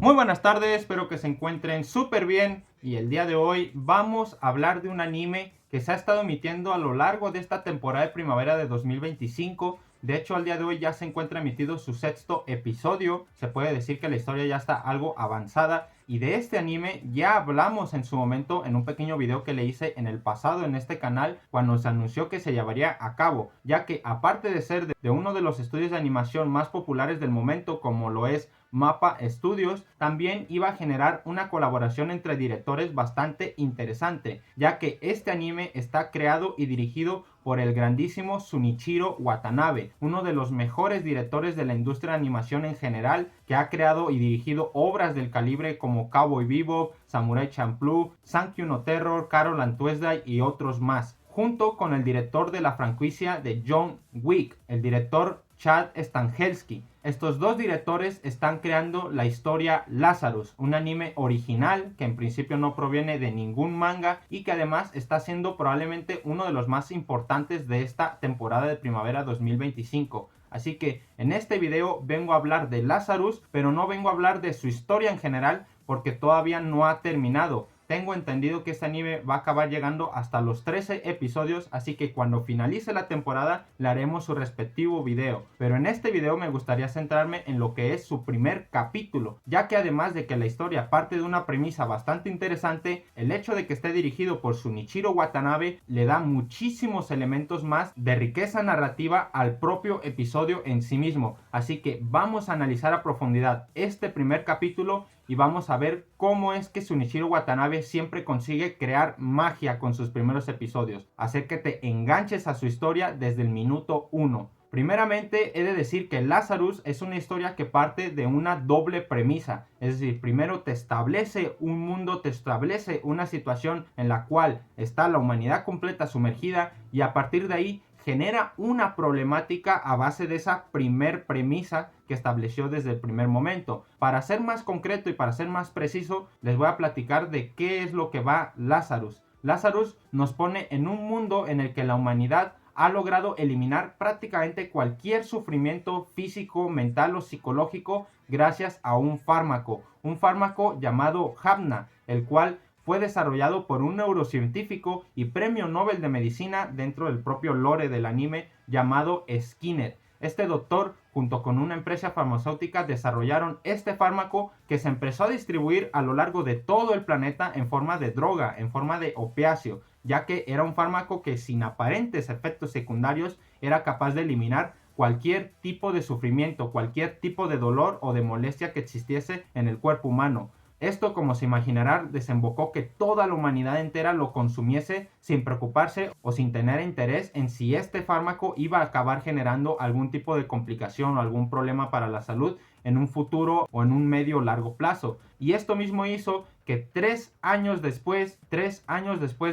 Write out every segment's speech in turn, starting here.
Muy buenas tardes, espero que se encuentren súper bien y el día de hoy vamos a hablar de un anime que se ha estado emitiendo a lo largo de esta temporada de primavera de 2025. De hecho, al día de hoy ya se encuentra emitido su sexto episodio. Se puede decir que la historia ya está algo avanzada. Y de este anime ya hablamos en su momento en un pequeño video que le hice en el pasado en este canal cuando se anunció que se llevaría a cabo, ya que aparte de ser de uno de los estudios de animación más populares del momento, como lo es Mappa Studios, también iba a generar una colaboración entre directores bastante interesante, ya que este anime está creado y dirigido por el grandísimo Shunichiro Watanabe, uno de los mejores directores de la industria de animación en general, que ha creado y dirigido obras del calibre como Cowboy Bebop, Samurai Champloo, Sankyu no Terror, Carol and Tuesday y otros más, junto con el director de la franquicia de John Wick, el director Chad Stahelski. Estos dos directores están creando la historia Lazarus, un anime original que en principio no proviene de ningún manga y que además está siendo probablemente uno de los más importantes de esta temporada de primavera 2025. Así que en este video vengo a hablar de Lazarus, pero no vengo a hablar de su historia en general porque todavía no ha terminado. Tengo entendido que este anime va a acabar llegando hasta los 13 episodios, así que cuando finalice la temporada le haremos su respectivo video. Pero en este video me gustaría centrarme en lo que es su primer capítulo, ya que además de que la historia parte de una premisa bastante interesante, el hecho de que esté dirigido por Shunichiro Watanabe le da muchísimos elementos más de riqueza narrativa al propio episodio en sí mismo. Así que vamos a analizar a profundidad este primer capítulo y vamos a ver cómo es que Shunichiro Watanabe siempre consigue crear magia con sus primeros episodios, hacer que te enganches a su historia desde el minuto 1. Primeramente, he de decir que Lazarus es una historia que parte de una doble premisa, es decir, primero te establece un mundo, te establece una situación en la cual está la humanidad completa sumergida y a partir de ahí genera una problemática a base de esa primer premisa que estableció desde el primer momento. Para ser más concreto y para ser más preciso, les voy a platicar de qué es lo que va Lazarus. Lazarus nos pone en un mundo en el que la humanidad ha logrado eliminar prácticamente cualquier sufrimiento físico, mental o psicológico gracias a un fármaco llamado Hapna, el cual fue desarrollado por un neurocientífico y premio Nobel de Medicina dentro del propio lore del anime llamado Skinner. Este doctor, junto con una empresa farmacéutica, desarrollaron este fármaco que se empezó a distribuir a lo largo de todo el planeta en forma de droga, en forma de opiáceo, ya que era un fármaco que sin aparentes efectos secundarios era capaz de eliminar cualquier tipo de sufrimiento, cualquier tipo de dolor o de molestia que existiese en el cuerpo humano. Esto, como se imaginarán, desembocó que toda la humanidad entera lo consumiese sin preocuparse o sin tener interés en si este fármaco iba a acabar generando algún tipo de complicación o algún problema para la salud en un futuro o en un medio o largo plazo. Y esto mismo hizo que 3 años después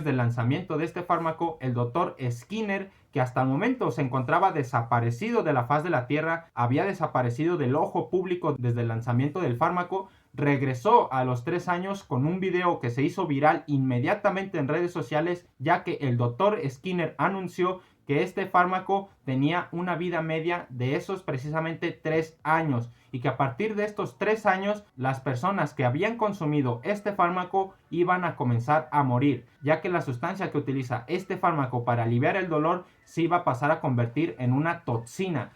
del lanzamiento de este fármaco, el doctor Skinner, que hasta el momento se encontraba desaparecido de la faz de la Tierra, había desaparecido del ojo público desde el lanzamiento del fármaco, regresó a los 3 años con un video que se hizo viral inmediatamente en redes sociales, ya que el doctor Skinner anunció que este fármaco tenía una vida media de esos precisamente 3 años y que a partir de estos 3 años las personas que habían consumido este fármaco iban a comenzar a morir, ya que la sustancia que utiliza este fármaco para aliviar el dolor se iba a pasar a convertir en una toxina,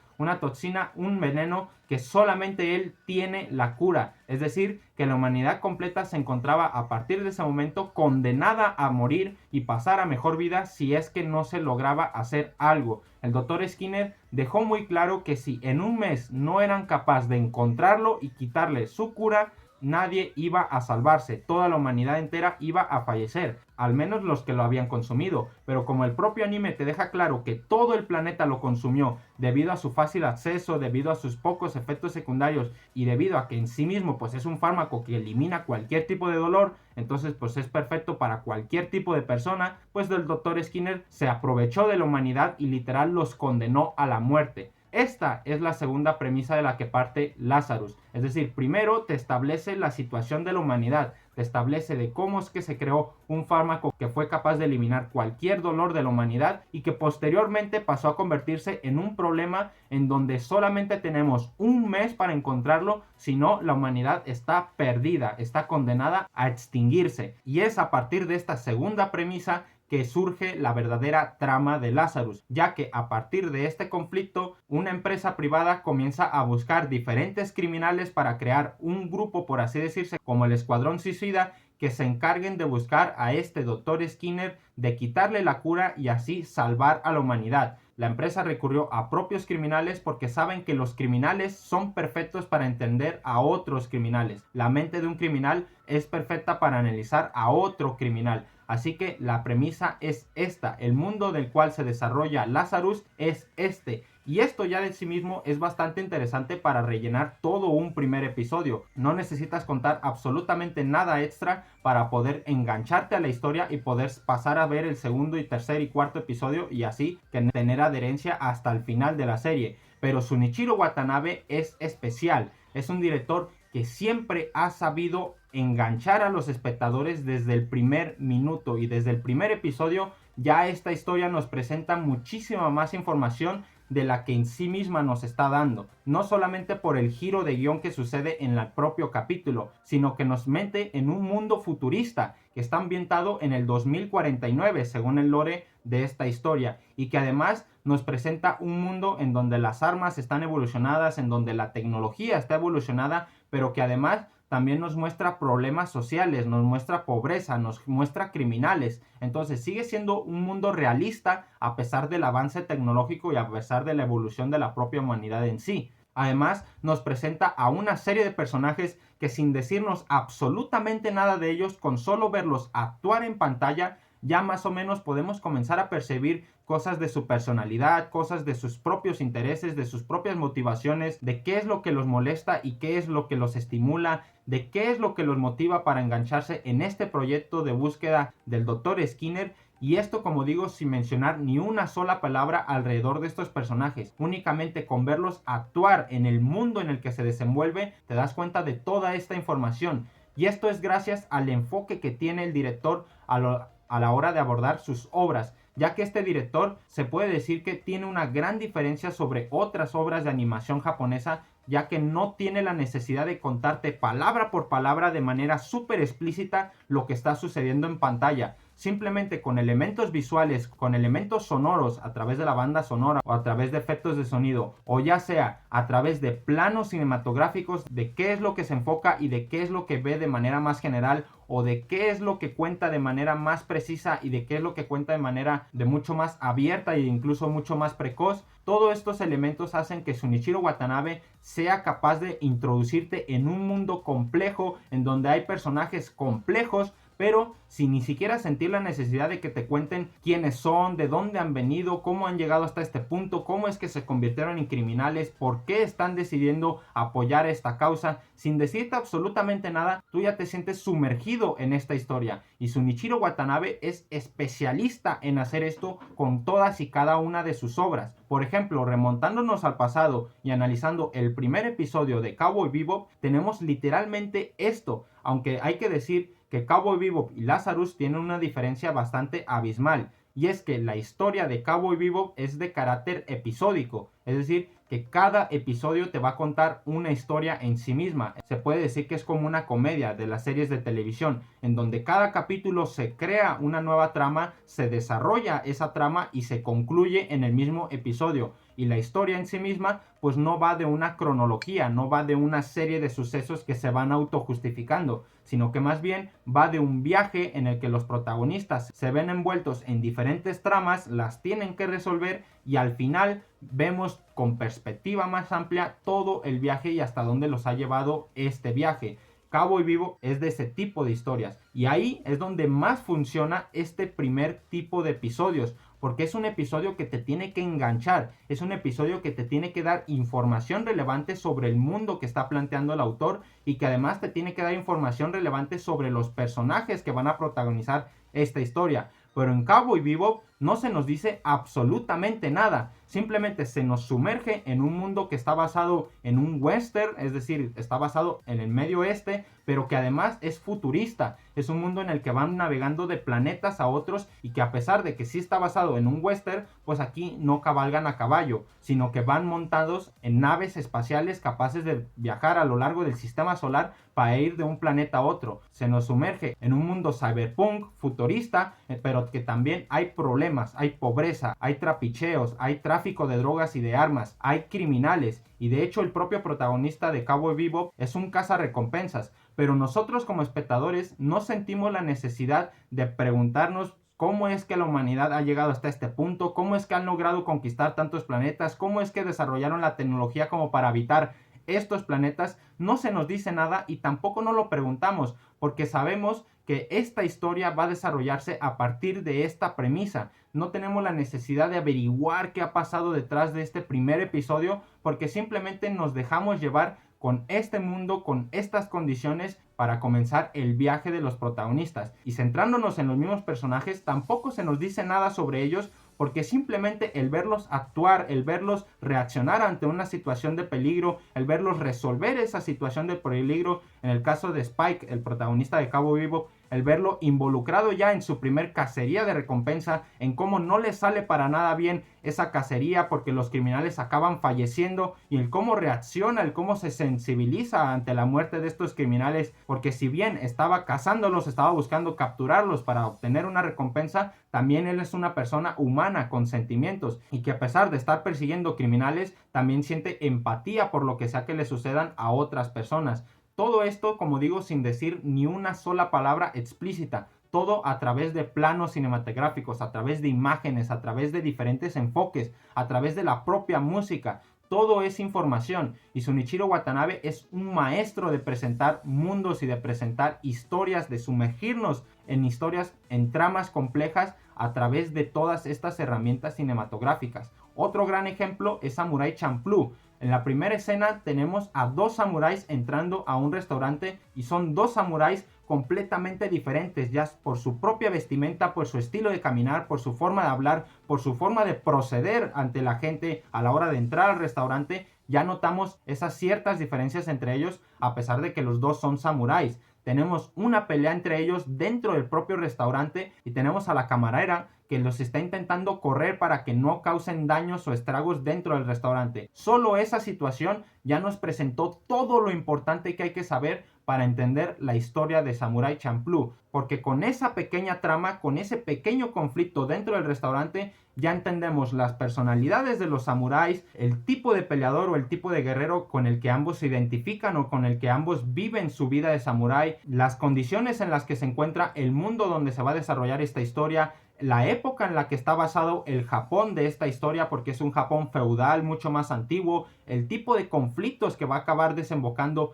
un veneno que solamente él tiene la cura. Es decir, que la humanidad completa se encontraba a partir de ese momento condenada a morir y pasar a mejor vida si es que no se lograba hacer algo. El doctor Skinner dejó muy claro que si en un mes no eran capaces de encontrarlo y quitarle su cura, nadie iba a salvarse, toda la humanidad entera iba a fallecer, al menos los que lo habían consumido. Pero como el propio anime te deja claro que todo el planeta lo consumió debido a su fácil acceso, debido a sus pocos efectos secundarios y debido a que en sí mismo pues es un fármaco que elimina cualquier tipo de dolor, entonces pues es perfecto para cualquier tipo de persona, pues el doctor Skinner se aprovechó de la humanidad y literal los condenó a la muerte. Esta es la segunda premisa de la que parte Lazarus. Es decir, primero te establece la situación de la humanidad, te establece de cómo es que se creó un fármaco que fue capaz de eliminar cualquier dolor de la humanidad y que posteriormente pasó a convertirse en un problema en donde solamente tenemos un mes para encontrarlo, si no la humanidad está perdida, está condenada a extinguirse. Y es a partir de esta segunda premisa que surge la verdadera trama de Lazarus, ya que a partir de este conflicto, una empresa privada comienza a buscar diferentes criminales para crear un grupo, por así decirse, como el Escuadrón Suicida, que se encarguen de buscar a este Dr. Skinner, de quitarle la cura y así salvar a la humanidad. La empresa recurrió a propios criminales porque saben que los criminales son perfectos para entender a otros criminales. La mente de un criminal es perfecta para analizar a otro criminal. Así que la premisa es esta, el mundo del cual se desarrolla Lazarus es este. Y esto ya de sí mismo es bastante interesante para rellenar todo un primer episodio. No necesitas contar absolutamente nada extra para poder engancharte a la historia y poder pasar a ver el segundo y tercer y cuarto episodio y así tener adherencia hasta el final de la serie. Pero Shunichiro Watanabe es especial, es un director que siempre ha sabido enganchar a los espectadores desde el primer minuto y desde el primer episodio. Ya esta historia nos presenta muchísima más información de la que en sí misma nos está dando, no solamente por el giro de guión que sucede en el propio capítulo, sino que nos mete en un mundo futurista que está ambientado en el 2049 según el lore de esta historia, y que además nos presenta un mundo en donde las armas están evolucionadas, en donde la tecnología está evolucionada, pero que además también nos muestra problemas sociales, nos muestra pobreza, nos muestra criminales. Entonces sigue siendo un mundo realista a pesar del avance tecnológico y a pesar de la evolución de la propia humanidad en sí. Además nos presenta a una serie de personajes que sin decirnos absolutamente nada de ellos, con solo verlos actuar en pantalla, ya más o menos podemos comenzar a percibir cosas de su personalidad, cosas de sus propios intereses, de sus propias motivaciones, de qué es lo que los molesta y qué es lo que los estimula, de qué es lo que los motiva para engancharse en este proyecto de búsqueda del Dr. Skinner. Y esto, como digo, sin mencionar ni una sola palabra alrededor de estos personajes. Únicamente con verlos actuar en el mundo en el que se desenvuelve, te das cuenta de toda esta información. Y esto es gracias al enfoque que tiene el director a la hora de abordar sus obras, ya que este director se puede decir que tiene una gran diferencia sobre otras obras de animación japonesa, ya que no tiene la necesidad de contarte palabra por palabra de manera súper explícita lo que está sucediendo en pantalla. Simplemente con elementos visuales, con elementos sonoros a través de la banda sonora o a través de efectos de sonido, o ya sea a través de planos cinematográficos de qué es lo que se enfoca y de qué es lo que ve de manera más general, o de qué es lo que cuenta de manera más precisa y de qué es lo que cuenta de manera de mucho más abierta e incluso mucho más precoz. Todos estos elementos hacen que Shunichiro Watanabe sea capaz de introducirte en un mundo complejo en donde hay personajes complejos, pero sin ni siquiera sentir la necesidad de que te cuenten quiénes son, de dónde han venido, cómo han llegado hasta este punto, cómo es que se convirtieron en criminales, por qué están decidiendo apoyar esta causa. Sin decirte absolutamente nada, tú ya te sientes sumergido en esta historia. Y Shunichiro Watanabe es especialista en hacer esto con todas y cada una de sus obras. Por ejemplo, remontándonos al pasado y analizando el primer episodio de Cowboy Bebop, tenemos literalmente esto, aunque hay que decir que Cowboy Bebop y Lazarus tienen una diferencia bastante abismal, y es que la historia de Cowboy Bebop es de carácter episódico, es decir, que cada episodio te va a contar una historia en sí misma. Se puede decir que es como una comedia de las series de televisión, en donde cada capítulo se crea una nueva trama, se desarrolla esa trama y se concluye en el mismo episodio. Y la historia en sí misma pues no va de una cronología, no va de una serie de sucesos que se van autojustificando, sino que más bien va de un viaje en el que los protagonistas se ven envueltos en diferentes tramas, las tienen que resolver y al final vemos con perspectiva más amplia todo el viaje y hasta dónde los ha llevado este viaje. Cowboy Bebop es de ese tipo de historias y ahí es donde más funciona este primer tipo de episodios, porque es un episodio que te tiene que enganchar, es un episodio que te tiene que dar información relevante sobre el mundo que está planteando el autor y que además te tiene que dar información relevante sobre los personajes que van a protagonizar esta historia. Pero en Cowboy Bebop no se nos dice absolutamente nada. Simplemente se nos sumerge en un mundo que está basado en un western, es decir, está basado en el Medio Oeste, pero que además es futurista. Es un mundo en el que van navegando de planetas a otros y que a pesar de que sí está basado en un western, pues aquí no cabalgan a caballo, sino que van montados en naves espaciales capaces de viajar a lo largo del sistema solar para ir de un planeta a otro. Se nos sumerge en un mundo cyberpunk, futurista, pero que también hay problemas, hay pobreza, hay trapicheos, hay tráfico de drogas y de armas, hay criminales, y de hecho el propio protagonista de Cowboy Bebop es un cazarrecompensas, pero nosotros como espectadores no sentimos la necesidad de preguntarnos cómo es que la humanidad ha llegado hasta este punto, cómo es que han logrado conquistar tantos planetas, cómo es que desarrollaron la tecnología como para habitar estos planetas. No se nos dice nada y tampoco nos lo preguntamos, porque sabemos que esta historia va a desarrollarse a partir de esta premisa. No tenemos la necesidad de averiguar qué ha pasado detrás de este primer episodio, porque simplemente nos dejamos llevar con este mundo, con estas condiciones para comenzar el viaje de los protagonistas. Y centrándonos en los mismos personajes, tampoco se nos dice nada sobre ellos, porque simplemente el verlos actuar, el verlos reaccionar ante una situación de peligro, el verlos resolver esa situación de peligro, en el caso de Spike, el protagonista de Cowboy Bebop, el verlo involucrado ya en su primer cacería de recompensa, en cómo no le sale para nada bien esa cacería porque los criminales acaban falleciendo, y el cómo reacciona, el cómo se sensibiliza ante la muerte de estos criminales, porque si bien estaba cazándolos, estaba buscando capturarlos para obtener una recompensa, también él es una persona humana con sentimientos, y que a pesar de estar persiguiendo criminales, también siente empatía por lo que sea que le sucedan a otras personas. Todo esto, como digo, sin decir ni una sola palabra explícita. Todo a través de planos cinematográficos, a través de imágenes, a través de diferentes enfoques, a través de la propia música. Todo es información, y Shunichiro Watanabe es un maestro de presentar mundos y de presentar historias, de sumergirnos en historias, en tramas complejas a través de todas estas herramientas cinematográficas. Otro gran ejemplo es Samurai Champloo. En la primera escena tenemos a dos samuráis entrando a un restaurante, y son dos samuráis completamente diferentes, ya por su propia vestimenta, por su estilo de caminar, por su forma de hablar, por su forma de proceder ante la gente a la hora de entrar al restaurante. Ya notamos esas ciertas diferencias entre ellos, a pesar de que los dos son samuráis. Tenemos una pelea entre ellos dentro del propio restaurante, y tenemos a la camarera que los está intentando correr para que no causen daños o estragos dentro del restaurante. Solo esa situación ya nos presentó todo lo importante que hay que saber para entender la historia de Samurai Champloo, porque con esa pequeña trama, con ese pequeño conflicto dentro del restaurante, ya entendemos las personalidades de los samuráis, el tipo de peleador o el tipo de guerrero con el que ambos se identifican o con el que ambos viven su vida de samurái, las condiciones en las que se encuentra el mundo donde se va a desarrollar esta historia, la época en la que está basado el Japón de esta historia, porque es un Japón feudal mucho más antiguo, el tipo de conflictos que van a acabar desembocando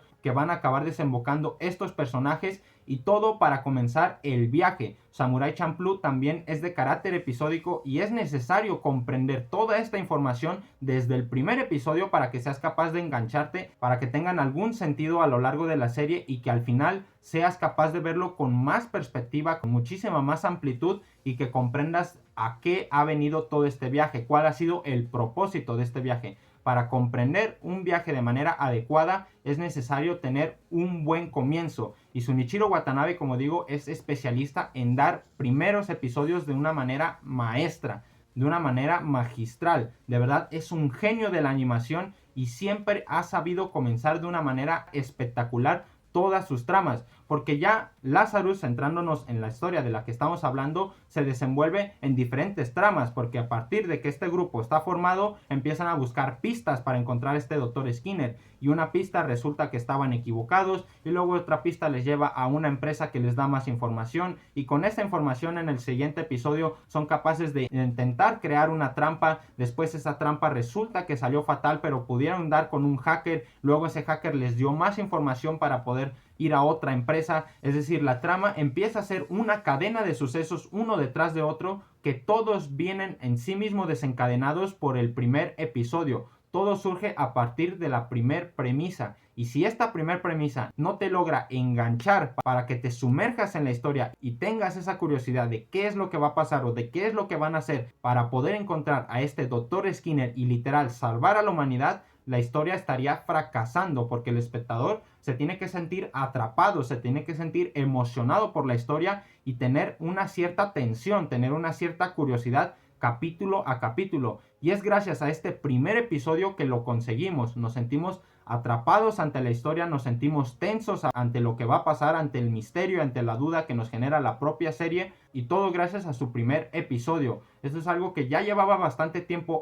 estos personajes, y todo para comenzar el viaje. Samurai Champloo también es de carácter episódico, y es necesario comprender toda esta información desde el primer episodio para que seas capaz de engancharte, para que tengan algún sentido a lo largo de la serie, y que al final seas capaz de verlo con más perspectiva, con muchísima más amplitud, y que comprendas a qué ha venido todo este viaje, cuál ha sido el propósito de este viaje. Para comprender un viaje de manera adecuada es necesario tener un buen comienzo, y Shunichiro Watanabe, como digo, es especialista en dar primeros episodios de una manera maestra, de una manera magistral. De verdad es un genio de la animación, y siempre ha sabido comenzar de una manera espectacular todas sus tramas, porque ya Lazarus, centrándonos en la historia de la que estamos hablando, se desenvuelve en diferentes tramas, porque a partir de que este grupo está formado, empiezan a buscar pistas para encontrar a este Dr. Skinner, y una pista resulta que estaban equivocados, y luego otra pista les lleva a una empresa que les da más información, y con esta información en el siguiente episodio son capaces de intentar crear una trampa. Después esa trampa resulta que salió fatal, pero pudieron dar con un hacker, luego ese hacker les dio más información para poder ir a otra empresa. Es decir, la trama empieza a ser una cadena de sucesos uno detrás de otro, que todos vienen en sí mismos desencadenados por el primer episodio. todo surge a partir de la primer premisa. Y si esta primer premisa no te logra enganchar para que te sumerjas en la historia y tengas esa curiosidad de qué es lo que va a pasar o de qué es lo que van a hacer para poder encontrar a este Dr. Skinner y literal salvar a la humanidad, la historia estaría fracasando, porque el espectador se tiene que sentir atrapado, se tiene que sentir emocionado por la historia y tener una cierta tensión, tener una cierta curiosidad capítulo a capítulo. Y es gracias a este primer episodio que lo conseguimos. Nos sentimos atrapados ante la historia, nos sentimos tensos ante lo que va a pasar, ante el misterio, ante la duda que nos genera la propia serie, y todo gracias a su primer episodio. Esto es algo que ya llevaba bastante tiempo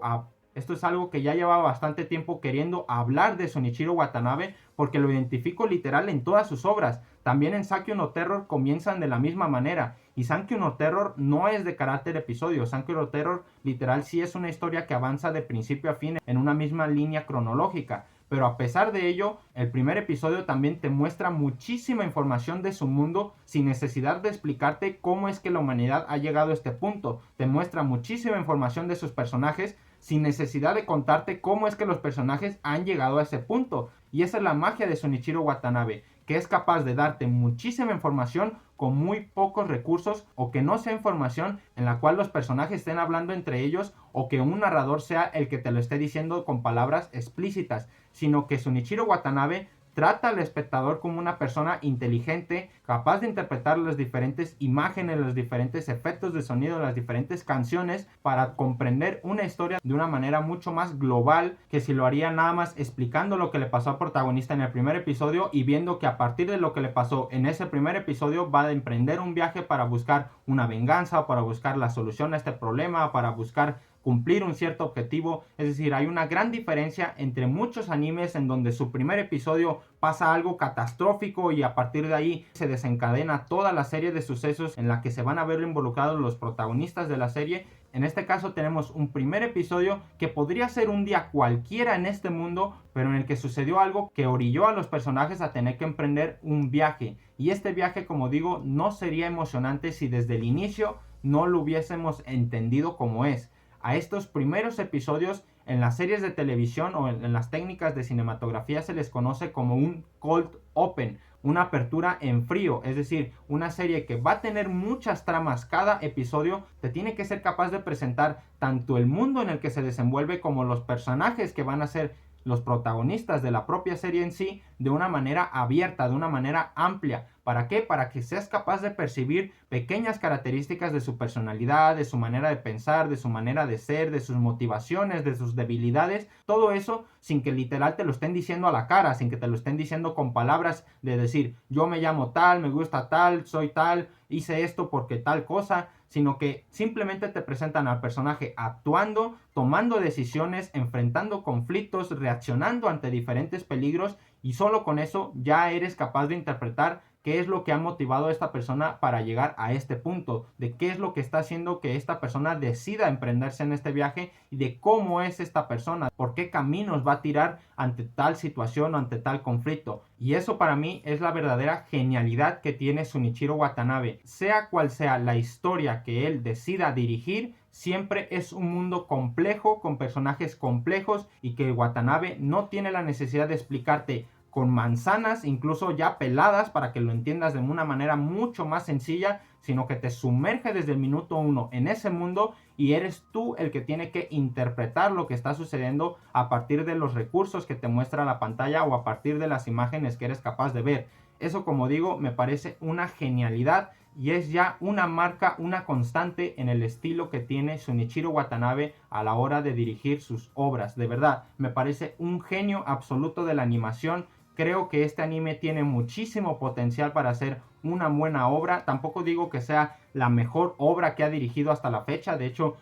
queriendo hablar de Shunichiro Watanabe, porque lo identifico literal en todas sus obras. También en Sankyo no Terror comienzan de la misma manera, y Sankyo no Terror no es de carácter episodio. Sankyo no Terror literal sí es una historia que avanza de principio a fin en una misma línea cronológica. Pero a pesar de ello, el primer episodio también te muestra muchísima información de su mundo sin necesidad de explicarte cómo es que la humanidad ha llegado a este punto. Te muestra muchísima información de sus personajes sin necesidad de contarte cómo es que los personajes han llegado a ese punto. Y esa es la magia de Shunichiro Watanabe, que es capaz de darte muchísima información con muy pocos recursos, o que no sea información en la cual los personajes estén hablando entre ellos, o que un narrador sea el que te lo esté diciendo con palabras explícitas, sino que Shunichiro Watanabe trata al espectador como una persona inteligente, capaz de interpretar las diferentes imágenes, los diferentes efectos de sonido, las diferentes canciones, para comprender una historia de una manera mucho más global que si lo haría nada más explicando lo que le pasó al protagonista en el primer episodio y viendo que a partir de lo que le pasó en ese primer episodio va a emprender un viaje para buscar una venganza, para buscar la solución a este problema, para buscar cumplir un cierto objetivo. Es decir, hay una gran diferencia entre muchos animes en donde su primer episodio pasa algo catastrófico y a partir de ahí se desencadena toda la serie de sucesos en la que se van a ver involucrados los protagonistas de la serie. En este caso tenemos un primer episodio que podría ser un día cualquiera en este mundo, pero en el que sucedió algo que orilló a los personajes a tener que emprender un viaje. Y este viaje, como digo, no sería emocionante si desde el inicio no lo hubiésemos entendido como es. A estos primeros episodios en las series de televisión o en las técnicas de cinematografía se les conoce como un cold open, una apertura en frío. Es decir, una serie que va a tener muchas tramas. Cada episodio te tiene que ser capaz de presentar tanto el mundo en el que se desenvuelve como los personajes que van a ser los protagonistas de la propia serie en sí, de una manera abierta, de una manera amplia. ¿Para qué? Para que seas capaz de percibir pequeñas características de su personalidad, de su manera de pensar, de su manera de ser, de sus motivaciones, de sus debilidades. Todo eso sin que literal te lo estén diciendo a la cara, sin que te lo estén diciendo con palabras de decir, yo me llamo tal, me gusta tal, soy tal, hice esto porque tal cosa, sino que simplemente te presentan al personaje actuando, tomando decisiones, enfrentando conflictos, reaccionando ante diferentes peligros, y solo con eso ya eres capaz de interpretar qué es lo que ha motivado a esta persona para llegar a este punto, de qué es lo que está haciendo que esta persona decida emprenderse en este viaje, y de cómo es esta persona, por qué caminos va a tirar ante tal situación o ante tal conflicto. Y eso para mí es la verdadera genialidad que tiene Shunichiro Watanabe. Sea cual sea la historia que él decida dirigir, siempre es un mundo complejo, con personajes complejos, y que Watanabe no tiene la necesidad de explicarte con manzanas, incluso ya peladas, para que lo entiendas de una manera mucho más sencilla, sino que te sumerge desde el minuto uno en ese mundo, y eres tú el que tiene que interpretar lo que está sucediendo a partir de los recursos que te muestra la pantalla o a partir de las imágenes que eres capaz de ver. Eso, como digo, me parece una genialidad y es ya una marca, una constante en el estilo que tiene Shunichiro Watanabe a la hora de dirigir sus obras. De verdad, me parece un genio absoluto de la animación. Creo que este anime tiene muchísimo potencial para hacer una buena obra. Tampoco digo que sea la mejor obra que ha dirigido hasta la fecha. De hecho,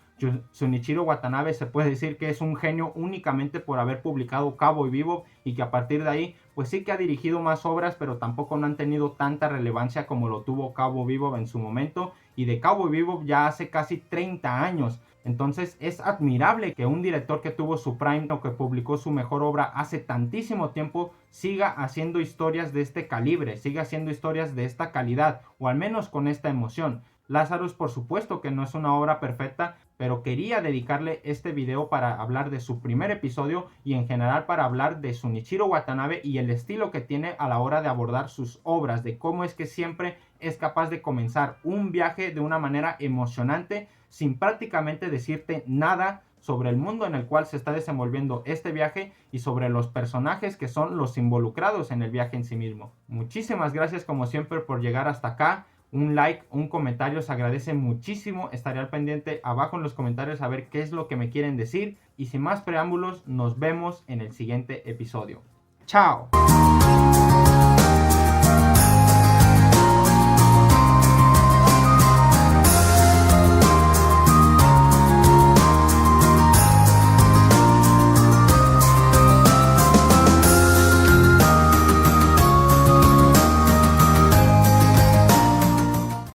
Shunichiro Watanabe se puede decir que es un genio únicamente por haber publicado Cowboy Bebop, y que a partir de ahí pues sí que ha dirigido más obras, pero tampoco no han tenido tanta relevancia como lo tuvo Cowboy Bebop en su momento, y de Cowboy Bebop ya hace casi 30 años. Entonces es admirable que un director que tuvo su prime o que publicó su mejor obra hace tantísimo tiempo siga haciendo historias de este calibre, siga haciendo historias de esta calidad, o al menos con esta emoción. Lazarus por supuesto que no es una obra perfecta, pero quería dedicarle este video para hablar de su primer episodio y en general para hablar de Shunichiro Watanabe y el estilo que tiene a la hora de abordar sus obras, de cómo es que siempre es capaz de comenzar un viaje de una manera emocionante sin prácticamente decirte nada sobre el mundo en el cual se está desenvolviendo este viaje y sobre los personajes que son los involucrados en el viaje en sí mismo. Muchísimas gracias como siempre por llegar hasta acá. Un like, un comentario se agradece muchísimo. Estaré al pendiente abajo en los comentarios a ver qué es lo que me quieren decir. Y sin más preámbulos, nos vemos en el siguiente episodio. ¡Chao!